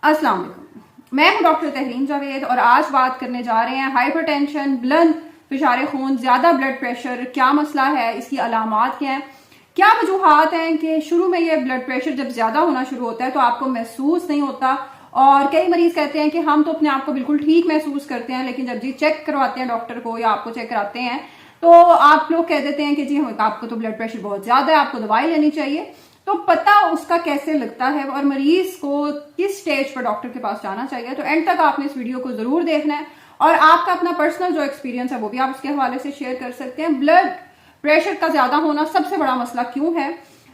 अस्सलाम वालेकुम। मैं हूं डॉक्टर तहरीन जावेद और आज बात करने जा रहे हैं हाइपरटेंशन, बुलंद फिशार खून, ज्यादा ब्लड प्रेशर क्या मसला है, इसकी अलामात क्या हैं, क्या वजूहात हैं कि शुरू में ये ब्लड प्रेशर जब ज्यादा होना शुरू होता है तो आपको महसूस नहीं होता। और कई मरीज कहते हैं कि हम तो अपने आप को बिल्कुल ठीक महसूस करते हैं, लेकिन जब जी चेक करवाते हैं डॉक्टर को या आपको चेक कराते हैं तो आप लोग कह देते हैं कि जी आपको तो ब्लड प्रेशर बहुत ज्यादा है, आपको दवाई लेनी चाहिए। तो पता उसका कैसे लगता है और मरीज को किस स्टेज पर डॉक्टर के पास जाना चाहिए, तो एंड तक आपने इस वीडियो को जरूर देखना है और आपका अपना पर्सनल जो एक्सपीरियंस है वो भी आप उसके हवाले से शेयर कर सकते हैं। ब्लड प्रेशर का ज्यादा होना सबसे बड़ा मसला क्यों है?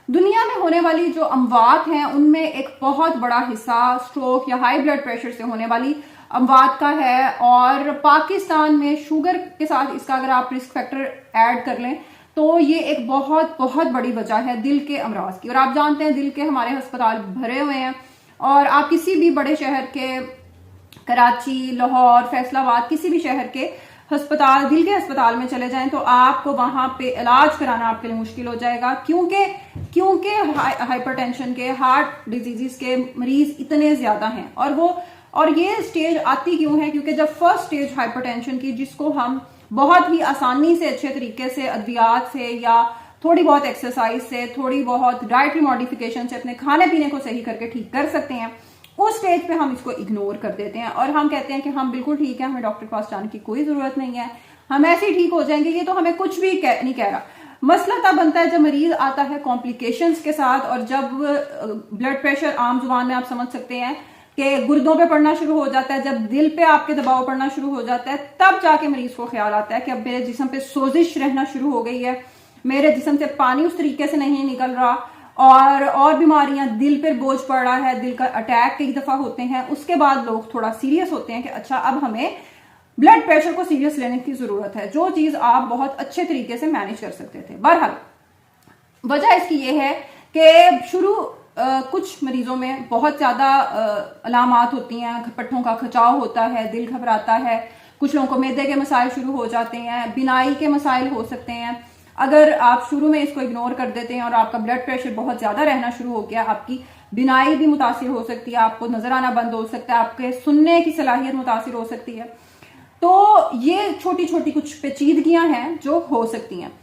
दुनिया में होने वाली जो अमवात हैं उनमें एक बहुत बड़ा हिस्सा स्ट्रोक या हाई ब्लड प्रेशर से होने वाली अमवात का है, और पाकिस्तान में शुगर के साथ इसका अगर आप रिस्क फैक्टर ऐड कर लें तो ये एक बहुत बहुत बड़ी वजह है दिल के अमराज की। और आप जानते हैं दिल के हमारे अस्पताल भरे हुए हैं, और आप किसी भी बड़े शहर के, कराची, लाहौर, फैसलाबाद, किसी भी शहर के अस्पताल, दिल के अस्पताल में चले जाएं तो आपको वहां पे इलाज कराना आपके लिए मुश्किल हो जाएगा, क्योंकि हाइपरटेंशन के, हार्ट डिजीजेस के मरीज इतने ज्यादा हैं। और ये स्टेज आती क्यों है? क्योंकि जब फर्स्ट स्टेज हाइपरटेंशन की, जिसको हम बहुत ही आसानी से, अच्छे तरीके से, अद्वियात से या थोड़ी बहुत एक्सरसाइज से, थोड़ी बहुत डाइटरी मॉडिफिकेशन से, अपने खाने पीने को सही करके ठीक कर सकते हैं, उस स्टेज पे हम इसको इग्नोर कर देते हैं और हम कहते हैं कि हम बिल्कुल ठीक है, हमें डॉक्टर के पास जाने की कोई जरूरत नहीं है, हम ऐसे ही ठीक हो जाएंगे, ये तो हमें कुछ भी नहीं कह रहा। मसला तब बनता है जब मरीज आता है कॉम्प्लिकेशंस के साथ, और जब ब्लड प्रेशर, आम जुबान में आप समझ सकते हैं कि गुर्दों पे पड़ना शुरू हो जाता है, जब दिल पे आपके दबाव पड़ना शुरू हो जाता है, तब जाके मरीज को ख्याल आता है कि अब मेरे जिस्म पे सोजिश रहना शुरू हो गई है, मेरे जिस्म से पानी उस तरीके से नहीं निकल रहा, और बीमारियां, दिल पर बोझ पड़ रहा है, दिल का अटैक कई दफा होते हैं। उसके बाद लोग थोड़ा सीरियस होते हैं कि अच्छा अब हमें ब्लड प्रेशर को सीरियस लेने की जरूरत है, जो चीज आप बहुत अच्छे तरीके से मैनेज कर सकते थे। बहरहाल वजह इसकी ये है कि शुरू कुछ मरीजों में बहुत ज्यादा अलामात होती हैं, पट्टों का खिंचाव होता है, दिल घबराता है, कुछ लोगों को मैदे के मसाइल शुरू हो जाते हैं, बिनाई के मसाइल हो सकते हैं। अगर आप शुरू में इसको इग्नोर कर देते हैं और आपका ब्लड प्रेशर बहुत ज्यादा रहना शुरू हो गया, आपकी बिनाई भी मुतासिर हो सकती है, आपको नजर आना बंद हो सकता है, आपके सुनने की सलाहियत मुतासिर हो सकती है। तो ये छोटी छोटी कुछ पेचीदगियां हैं जो हो सकती हैं,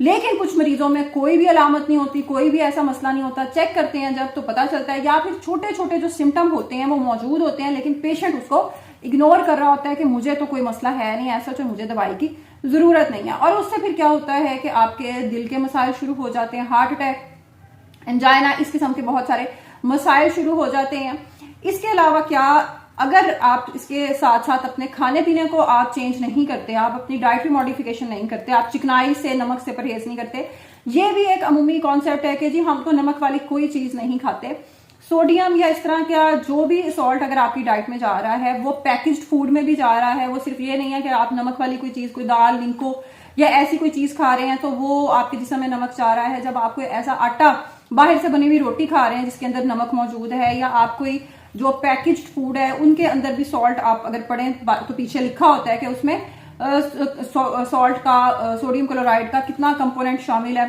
लेकिन कुछ मरीजों में कोई भी अलामत नहीं होती, कोई भी ऐसा मसला नहीं होता। चेक करते हैं जब तो पता चलता है, या फिर छोटे छोटे जो सिम्टम होते हैं वो मौजूद होते हैं, लेकिन पेशेंट उसको इग्नोर कर रहा होता है कि मुझे तो कोई मसला है नहीं ऐसा, तो मुझे दवाई की जरूरत नहीं है। और उससे फिर क्या होता है कि आपके दिल के मसाइल शुरू हो जाते हैं, हार्ट अटैक, एंजाइना, इस किस्म के बहुत सारे मसाइल शुरू हो जाते हैं। इसके अलावा क्या, अगर आप इसके साथ साथ अपने खाने पीने को आप चेंज नहीं करते, आप अपनी डाइटरी मॉडिफिकेशन नहीं करते, आप चिकनाई से, नमक से परहेज नहीं करते, ये भी एक अमूमी कॉन्सेप्ट है कि जी हम तो नमक वाली कोई चीज नहीं खाते, सोडियम या इस तरह का जो भी सॉल्ट अगर आपकी डाइट में जा रहा है वो पैकेज्ड फूड में भी जा रहा है। वो सिर्फ ये नहीं है कि आप नमक वाली कोई चीज, कोई दाल, लिंको या ऐसी कोई चीज खा रहे हैं तो वो आपके जिस्म में नमक जा रहा है। जब आप कोई ऐसा आटा, बाहर से बनी हुई रोटी खा रहे हैं जिसके अंदर नमक मौजूद है, या आप कोई जो पैकेज्ड फूड है उनके अंदर भी सॉल्ट, आप अगर पढ़ें तो पीछे लिखा होता है कि उसमें सॉल्ट का, सोडियम क्लोराइड का कितना कंपोनेंट शामिल है,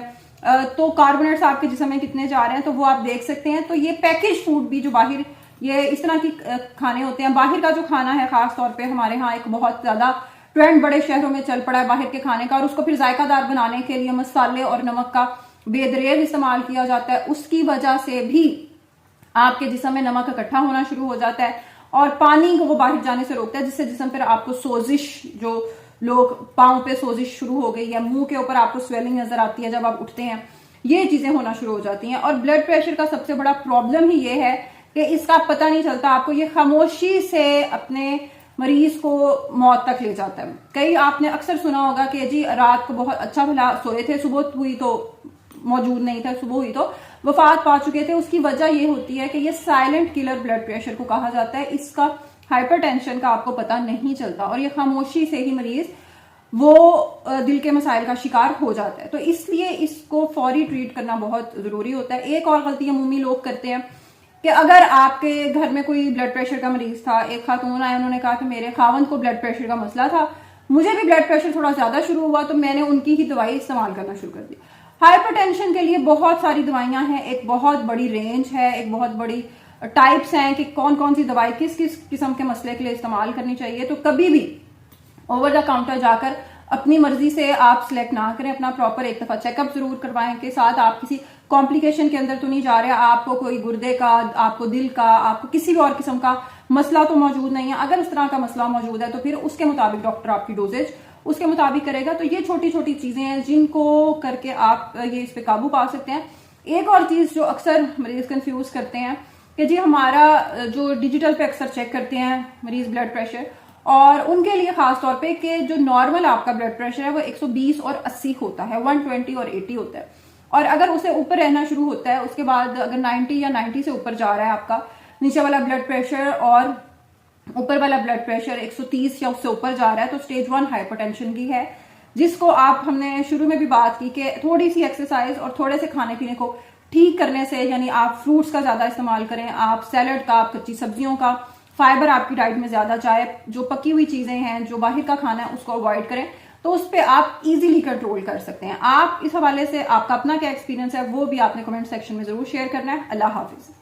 तो कार्बोनेट्स आपके जिस्म में कितने जा रहे हैं, तो वो आप देख सकते हैं। तो ये पैकेज फूड भी जो बाहर, ये इस तरह की खाने होते हैं। बाहर का जो खाना है, खास तौर पे हमारे यहाँ एक बहुत ज्यादा ट्रेंड बड़े शहरों में चल पड़ा है बाहर के खाने का, और उसको फिर जायकादार बनाने के लिए मसाले और नमक का बेदरेज इस्तेमाल किया जाता है। उसकी वजह से भी आपके जिस्म में नमक इकट्ठा होना शुरू हो जाता है और पानी को वो बाहर जाने से रोकता है, जिससे जिस्म पर आपको सोजिश, जो लोग पांव पे सोजिश शुरू हो गई है, मुंह के ऊपर आपको स्वेलिंग नजर आती है जब आप उठते हैं, ये चीजें होना शुरू हो जाती हैं। और ब्लड प्रेशर का सबसे बड़ा प्रॉब्लम ही ये है कि इसका पता नहीं चलता, आपको ये खामोशी से अपने मरीज को मौत तक ले जाता है। कई आपने अक्सर सुना होगा कि जी रात को बहुत अच्छा भला सोए थे, सुबह हुई तो मौजूद नहीं था, सुबह हुई तो वफात पा चुके थे। उसकी वजह ये होती है कि ये साइलेंट किलर ब्लड प्रेशर को कहा जाता है, इसका हाइपरटेंशन का आपको पता नहीं चलता, और ये खामोशी से ही मरीज वो दिल के मसाइल का शिकार हो जाता है। तो इसलिए इसको फौरी ट्रीट करना बहुत जरूरी होता है। एक और गलती अमूमी लोग करते हैं कि अगर आपके घर में कोई ब्लड प्रेशर का मरीज था, एक खातून आए, उन्होंने कहा कि मेरे खावंद को ब्लड प्रेशर का मसला था, मुझे भी ब्लड प्रेशर थोड़ा ज्यादा शुरू हुआ तो मैंने उनकी ही दवाई इस्तेमाल करना शुरू कर दी। हाइपरटेंशन के लिए बहुत सारी दवाइयां हैं, एक बहुत बड़ी रेंज है, एक बहुत बड़ी टाइप्स हैं कि कौन कौन सी दवाई किस किस किस्म के मसले के लिए इस्तेमाल करनी चाहिए। तो कभी भी ओवर द काउंटर जाकर अपनी मर्जी से आप सिलेक्ट ना करें, अपना प्रॉपर एक दफा चेकअप जरूर करवाएं के साथ आप किसी कॉम्प्लिकेशन के अंदर तो नहीं जा रहे, आपको कोई गुर्दे का, आपको दिल का, आपको किसी भी और किस्म का मसला तो मौजूद नहीं है। अगर उस तरह का मसला मौजूद है तो फिर उसके मुताबिक डॉक्टर आपकी डोजेज उसके मुताबिक करेगा। तो ये छोटी छोटी चीजें हैं जिनको करके आप ये इस पे काबू पा सकते हैं। एक और चीज जो अक्सर मरीज कंफ्यूज करते हैं कि जी हमारा जो डिजिटल पे अक्सर चेक करते हैं मरीज ब्लड प्रेशर, और उनके लिए खास तौर पे कि जो नॉर्मल आपका ब्लड प्रेशर है वो 120 और 80 होता है, 120 और 80 होता है। और अगर उसे ऊपर रहना शुरू होता है, उसके बाद अगर 90 या 90 से ऊपर जा रहा है आपका नीचे वाला ब्लड प्रेशर और ऊपर वाला ब्लड प्रेशर 130 या उससे ऊपर जा रहा है, तो स्टेज 1 हाइपरटेंशन की है, जिसको आप हमने शुरू में भी बात की कि थोड़ी सी एक्सरसाइज और थोड़े से खाने पीने को ठीक करने से, यानी आप फ्रूट्स का ज्यादा इस्तेमाल करें, आप सैलड का, आप कच्ची सब्जियों का, फाइबर आपकी डाइट में ज्यादा जाए, जो पकी हुई चीजें हैं, जो बाहर का खाना है उसको अवॉइड करें, तो उस पर आप इजीली कंट्रोल कर सकते हैं। आप इस हवाले से आपका अपना क्या एक्सपीरियंस है वो भी आपने कमेंट सेक्शन में जरूर शेयर करना है। अल्लाह हाफिज।